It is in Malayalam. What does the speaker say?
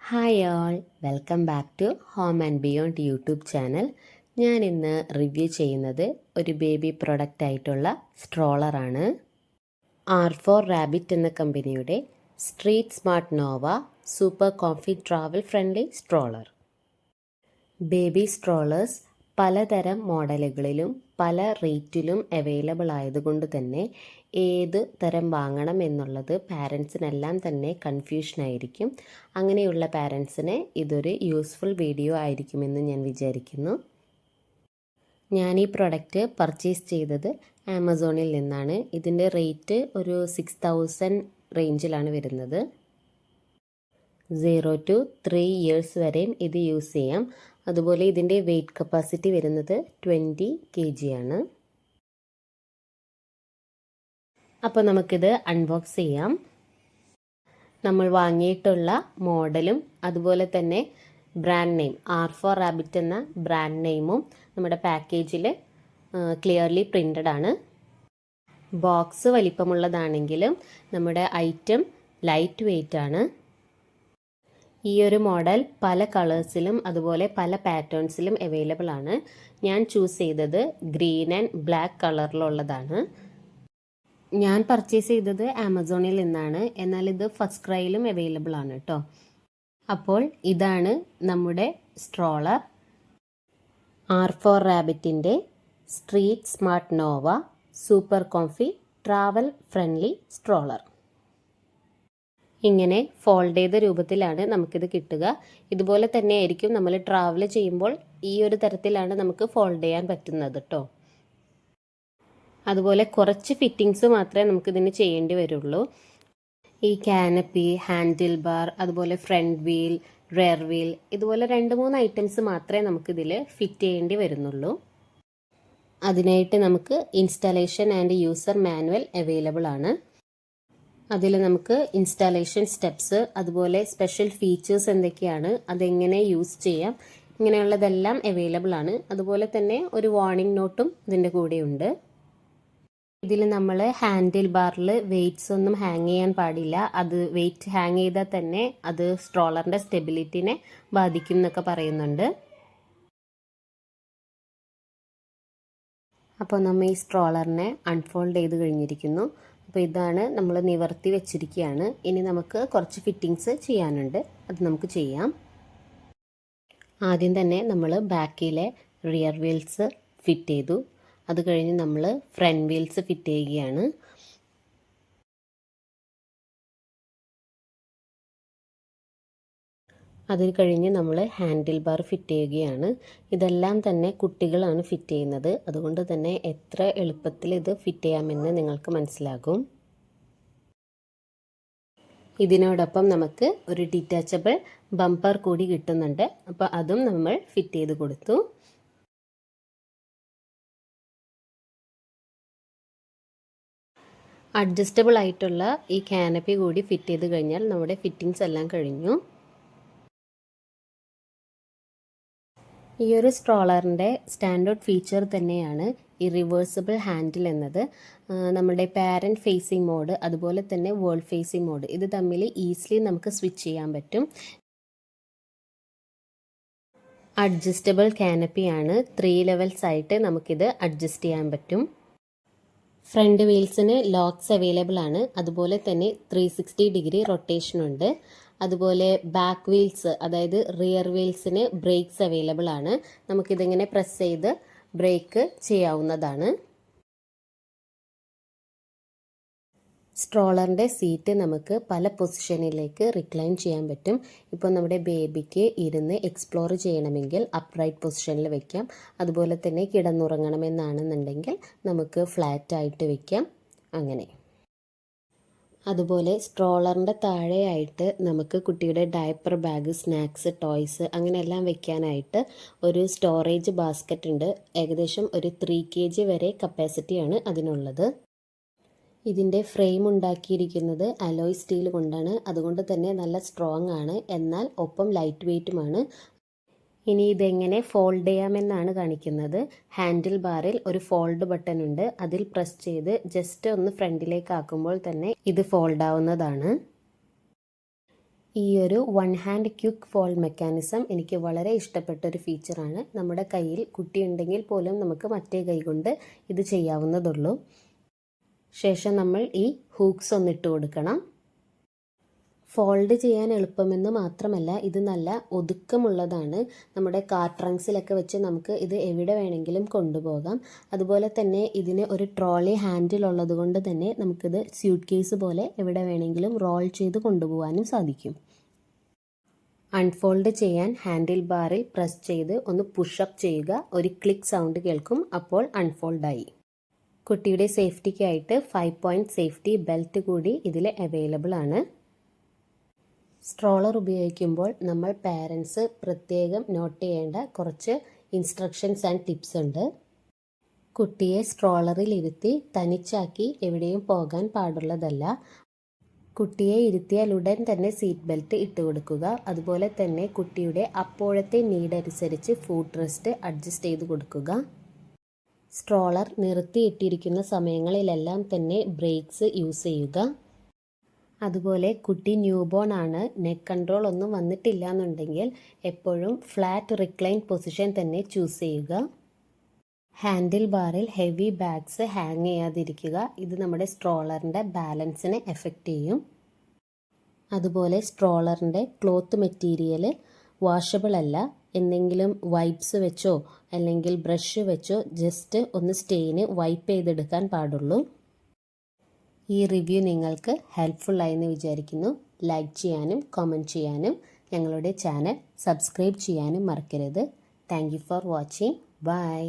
Hi all, welcome back to home and beyond YouTube channel. ഞാൻ ഇന്ന് റിവ്യൂ ചെയ്യുന്നത് ഒരു ബേബി പ്രൊഡക്റ്റ് ആയിട്ടുള്ള സ്ട്രോളറാണ്. R4 റാബിറ്റ് എന്ന കമ്പനിയുടെ street smart nova super comfy travel friendly stroller. Baby strollers പലതരം മോഡലുകളിലും പല റേറ്റിലും അവൈലബിൾ ആയതുകൊണ്ട് തന്നെ ഏത് തരം വാങ്ങണം എന്നുള്ളത് പാരൻസിനെല്ലാം തന്നെ കൺഫ്യൂഷനായിരിക്കും. അങ്ങനെയുള്ള പാരൻസിന് ഇതൊരു യൂസ്ഫുൾ വീഡിയോ ആയിരിക്കുമെന്ന് ഞാൻ വിചാരിക്കുന്നു. ഞാൻ ഈ പ്രൊഡക്റ്റ് പർച്ചേസ് ചെയ്തത് ആമസോണിൽ നിന്നാണ്. ഇതിൻ്റെ റേറ്റ് ഒരു 6000 റേഞ്ചിലാണ് വരുന്നത്. 0 to 3 years വരെയും ഇത് യൂസ് ചെയ്യാം. അതുപോലെ ഇതിൻ്റെ വെയ്റ്റ് കപ്പാസിറ്റി വരുന്നത് 20 kg ആണ്. അപ്പോൾ നമുക്കിത് അൺബോക്സ് ചെയ്യാം. നമ്മൾ വാങ്ങിയിട്ടുള്ള മോഡലും അതുപോലെ തന്നെ ബ്രാൻഡ് നെയിം R4 റാബിറ്റ് എന്ന ബ്രാൻഡ് നെയിമും നമ്മുടെ പാക്കേജിൽ ക്ലിയർലി പ്രിൻ്റഡ് ആണ്. ബോക്സ് വലിപ്പമുള്ളതാണെങ്കിലും നമ്മുടെ ഐറ്റം ലൈറ്റ് വെയ്റ്റ് ആണ്. ഈ ഒരു മോഡൽ പല കളേഴ്സിലും അതുപോലെ പല പാറ്റേൺസിലും അവൈലബിൾ ആണ്. ഞാൻ ചൂസ് ചെയ്തത് ഗ്രീൻ ആൻഡ് ബ്ലാക്ക് കളറിലുള്ളതാണ്. ഞാൻ പർച്ചേസ് ചെയ്തത് ആമസോണിൽ നിന്നാണ്. എന്നാൽ ഇത് ഫസ്റ്റ് ക്രൈയിലും അവൈലബിൾ ആണ് കേട്ടോ. അപ്പോൾ ഇതാണ് നമ്മുടെ സ്ട്രോളർ, R4 റാബിറ്റിൻ്റെ street smart nova super comfy travel friendly stroller. ഇങ്ങനെ ഫോൾഡ് ചെയ്ത രൂപത്തിലാണ് നമുക്കിത് കിട്ടുക. ഇതുപോലെ തന്നെ ആയിരിക്കും നമ്മൾ ട്രാവൽ ചെയ്യുമ്പോൾ ഈ ഒരു തരത്തിലാണ് നമുക്ക് ഫോൾഡ് ചെയ്യാൻ പറ്റുന്നത് കേട്ടോ. അതുപോലെ കുറച്ച് ഫിറ്റിങ്സ് മാത്രമേ നമുക്കിതിന് ചെയ്യേണ്ടി വരുള്ളൂ. ഈ കാനപ്പി, ഹാൻഡിൽ ബാർ, അതുപോലെ ഫ്രണ്ട് വീൽ, റെയർ വീൽ, ഇതുപോലെ 2-3 ഐറ്റംസ് മാത്രമേ നമുക്കിതിൽ ഫിറ്റ് ചെയ്യേണ്ടി വരുന്നുള്ളൂ. അതിനായിട്ട് നമുക്ക് installation and user manual available ആണ്. അതിൽ നമുക്ക് ഇൻസ്റ്റാളേഷൻ സ്റ്റെപ്സ്, അതുപോലെ സ്പെഷ്യൽ ഫീച്ചേഴ്സ് എന്തൊക്കെയാണ്, അതെങ്ങനെ യൂസ് ചെയ്യാം, ഇങ്ങനെയുള്ളതെല്ലാം അവൈലബിൾ ആണ്. അതുപോലെ തന്നെ ഒരു വാർണിംഗ് നോട്ടും ഇതിൻ്റെ കൂടെയുണ്ട്. ഇതിൽ നമ്മൾ ഹാൻഡിൽ ബാറിൽ വെയ്റ്റ്സ് ഒന്നും ഹാങ് ചെയ്യാൻ പാടില്ല. അത് വെയ്റ്റ് ഹാങ് ചെയ്താൽ തന്നെ അത് സ്ട്രോളറിൻ്റെ സ്റ്റെബിലിറ്റിനെ ബാധിക്കും എന്നൊക്കെ പറയുന്നുണ്ട്. അപ്പോൾ നമ്മൾ ഈ സ്ട്രോളറിനെ അൺഫോൾഡ് ചെയ്ത് കഴിഞ്ഞിരിക്കുന്നു. അപ്പോൾ ഇതാണ് നമ്മൾ നിവർത്തി വെച്ചിരിക്കുകയാണ്. ഇനി നമുക്ക് കുറച്ച് ഫിറ്റിങ്സ് ചെയ്യാനുണ്ട്, അത് നമുക്ക് ചെയ്യാം. ആദ്യം തന്നെ നമ്മൾ ബാക്കിലെ റിയർ വീൽസ് ഫിറ്റ് ചെയ്തു. അത് കഴിഞ്ഞ് നമ്മൾ ഫ്രണ്ട് വീൽസ് ഫിറ്റ് ചെയ്യുകയാണ്. അത് കഴിഞ്ഞ് നമ്മൾ ഹാൻഡിൽ ബാർ ഫിറ്റ് ചെയ്യുകയാണ്. ഇതെല്ലാം തന്നെ കുട്ടികളാണ് ഫിറ്റ് ചെയ്യുന്നത്. അതുകൊണ്ട് തന്നെ എത്ര എളുപ്പത്തിൽ ഇത് ഫിറ്റ് ചെയ്യാമെന്ന് നിങ്ങൾക്ക് മനസ്സിലാകും. ഇതിനോടൊപ്പം നമുക്ക് ഒരു ഡിറ്റാച്ചബിൾ ബമ്പർ കൂടി കിട്ടുന്നുണ്ട്. അപ്പോൾ അതും നമ്മൾ ഫിറ്റ് ചെയ്ത് കൊടുത്തു. അഡ്ജസ്റ്റബിൾ ആയിട്ടുള്ള ഈ കാനപ്പി കൂടി ഫിറ്റ് ചെയ്ത് കഴിഞ്ഞാൽ നമ്മുടെ ഫിറ്റിങ്സ് എല്ലാം കഴിഞ്ഞു. ഈ ഒരു സ്ട്രോളറിൻ്റെ സ്റ്റാൻഡേർഡ് ഫീച്ചർ തന്നെയാണ് ഈ റിവേഴ്സിബിൾ ഹാൻഡിൽ എന്നത്. നമ്മുടെ പാരൻറ്റ് ഫേസിംഗ് മോഡ് അതുപോലെ തന്നെ വേൾഡ് ഫേസിംഗ് മോഡ് ഇത് തമ്മിൽ ഈസിലി നമുക്ക് സ്വിച്ച് ചെയ്യാൻ പറ്റും. അഡ്ജസ്റ്റബിൾ കാനപ്പിയാണ്. 3 ലെവൽസ് ആയിട്ട് നമുക്കിത് അഡ്ജസ്റ്റ് ചെയ്യാൻ പറ്റും. ഫ്രണ്ട് വീൽസിന് ലോക്സ് അവൈലബിൾ ആണ്. അതുപോലെ തന്നെ 360 ഡിഗ്രി റൊട്ടേഷൻ ഉണ്ട്. അതുപോലെ ബാക്ക് വീൽസ്, അതായത് റിയർ വീൽസിന് ബ്രേക്സ് അവൈലബിൾ ആണ്. നമുക്കിതിങ്ങനെ പ്രസ് ചെയ്ത് ബ്രേക്ക് ചെയ്യാവുന്നതാണ്. സ്ട്രോളറിൻ്റെ സീറ്റ് നമുക്ക് പല പൊസിഷനിലേക്ക് റിക്ലൈൻ ചെയ്യാൻ പറ്റും. ഇപ്പോൾ നമ്മുടെ ബേബിക്ക് ഇരുന്ന് എക്സ്പ്ലോർ ചെയ്യണമെങ്കിൽ അപ്രൈറ്റ് പൊസിഷനിൽ വെക്കാം. അതുപോലെ തന്നെ കിടന്നുറങ്ങണമെന്നാണെന്നുണ്ടെങ്കിൽ നമുക്ക് ഫ്ലാറ്റ് ആയിട്ട് വെക്കാം. അങ്ങനെ അതുപോലെ സ്ട്രോളറിൻ്റെ താഴെയായിട്ട് നമുക്ക് കുട്ടിയുടെ ഡയപ്പർ ബാഗ്, സ്നാക്സ്, ടോയ്സ് അങ്ങനെയെല്ലാം വെക്കാനായിട്ട് ഒരു സ്റ്റോറേജ് ബാസ്ക്കറ്റ് ഉണ്ട്. ഏകദേശം ഒരു 3 kg വരെ കപ്പാസിറ്റിയാണ് അതിനുള്ളത്. ഇതിൻ്റെ ഫ്രെയിം ഉണ്ടാക്കിയിരിക്കുന്നത് അലോയ് സ്റ്റീൽ കൊണ്ടാണ്. അതുകൊണ്ട് തന്നെ നല്ല സ്ട്രോങ് ആണ്, എന്നാൽ ഒപ്പം ലൈറ്റ് വെയ്റ്റുമാണ്. ഇനി ഇതെങ്ങനെ ഫോൾഡ് ചെയ്യാമെന്നാണ് കാണിക്കുന്നത്. ഹാൻഡിൽ ബാറിൽ ഒരു ഫോൾഡ് ബട്ടൺ ഉണ്ട്. അതിൽ പ്രസ് ചെയ്ത് ജസ്റ്റ് ഒന്ന് ഫ്രണ്ടിലേക്ക് ആക്കുമ്പോൾ തന്നെ ഇത് ഫോൾഡ് ആവുന്നതാണ്. ഈ ഒരു one hand quick fold mechanism എനിക്ക് വളരെ ഇഷ്ടപ്പെട്ട ഒരു ഫീച്ചറാണ്. നമ്മുടെ കയ്യിൽ കുട്ടിയുണ്ടെങ്കിൽ പോലും നമുക്ക് മറ്റേ കൈ കൊണ്ട് ഇത് ചെയ്യാവുന്നതുള്ളൂ. ശേഷം നമ്മൾ ഈ ഹൂക്സ് ഒന്നിട്ട് കൊടുക്കണം. ഫോൾഡ് ചെയ്യാൻ എളുപ്പമെന്ന് മാത്രമല്ല ഇത് നല്ല ഒതുക്കമുള്ളതാണ്. നമ്മുടെ കാർ ട്രങ്ക്സിലൊക്കെ വെച്ച് നമുക്ക് ഇത് എവിടെ വേണമെങ്കിലും കൊണ്ടുപോകാം. അതുപോലെ തന്നെ ഇതിന് ഒരു ട്രോളി ഹാൻഡിൽ ഉള്ളത് കൊണ്ട് തന്നെ നമുക്കിത് സ്യൂട്ട് കേസ് പോലെ എവിടെ വേണമെങ്കിലും റോൾ ചെയ്ത് കൊണ്ടുപോകാനും സാധിക്കും. അൺഫോൾഡ് ചെയ്യാൻ ഹാൻഡിൽ ബാറിൽ പ്രസ് ചെയ്ത് ഒന്ന് പുഷപ്പ് ചെയ്യുക. ഒരു ക്ലിക്ക് സൗണ്ട് കേൾക്കും. അപ്പോൾ അൺഫോൾഡായി. കുട്ടിയുടെ സേഫ്റ്റിക്കായിട്ട് 5 പോയിൻറ്റ് സേഫ്റ്റി ബെൽറ്റ് കൂടി ഇതിൽ അവൈലബിൾ ആണ്. സ്ട്രോളർ ഉപയോഗിക്കുമ്പോൾ നമ്മൾ പാരൻസ് പ്രത്യേകം നോട്ട് ചെയ്യേണ്ട കുറച്ച് ഇൻസ്ട്രക്ഷൻസ് ആൻഡ് ടിപ്സ് ഉണ്ട്. കുട്ടിയെ സ്ട്രോളറിൽ ഇരുത്തി തനിച്ചാക്കി എവിടെയും പോകാൻ പാടുള്ളതല്ല. കുട്ടിയെ ഇരുത്തിയാൽ ഉടൻ തന്നെ സീറ്റ് ബെൽറ്റ് ഇട്ട് കൊടുക്കുക. അതുപോലെ തന്നെ കുട്ടിയുടെ അപ്പോഴത്തെ നീഡ് അനുസരിച്ച് ഫുഡ് റെസ്റ്റ് അഡ്ജസ്റ്റ് ചെയ്ത് കൊടുക്കുക. സ്ട്രോളർ നിർത്തിയിട്ടിരിക്കുന്ന സമയങ്ങളിലെല്ലാം തന്നെ ബ്രേക്സ് യൂസ് ചെയ്യുക. അതുപോലെ കുട്ടി ന്യൂ ബോൺ ആണ്, നെക്ക് കൺട്രോൾ ഒന്നും വന്നിട്ടില്ല എന്നുണ്ടെങ്കിൽ എപ്പോഴും ഫ്ലാറ്റ് റിക്ലൈൻ പൊസിഷൻ തന്നെ ചൂസ് ചെയ്യുക. ഹാൻഡിൽ ബാറിൽ ഹെവി ബാഗ്സ് ഹാങ് ചെയ്യാതിരിക്കുക. ഇത് നമ്മുടെ സ്ട്രോളറിൻ്റെ ബാലൻസിനെ എഫക്റ്റ് ചെയ്യും. അതുപോലെ സ്ട്രോളറിൻ്റെ ക്ലോത്ത് മെറ്റീരിയൽ വാഷബിൾ അല്ല. എന്തെങ്കിലും വൈപ്സ് വെച്ചോ അല്ലെങ്കിൽ ബ്രഷ് വെച്ചോ ജസ്റ്റ് ഒന്ന് സ്റ്റെയിന് വൈപ്പ് ചെയ്തെടുക്കാൻ പാടുള്ളൂ. ഈ റിവ്യൂ നിങ്ങൾക്ക് ഹെൽപ്ഫുൾ ആയെന്ന് വിചാരിക്കുന്നു. ലൈക്ക് ചെയ്യാനും കമൻറ്റ് ചെയ്യാനും ഞങ്ങളുടെ ചാനൽ സബ്സ്ക്രൈബ് ചെയ്യാനും മറക്കരുത്. Thank you for watching. By.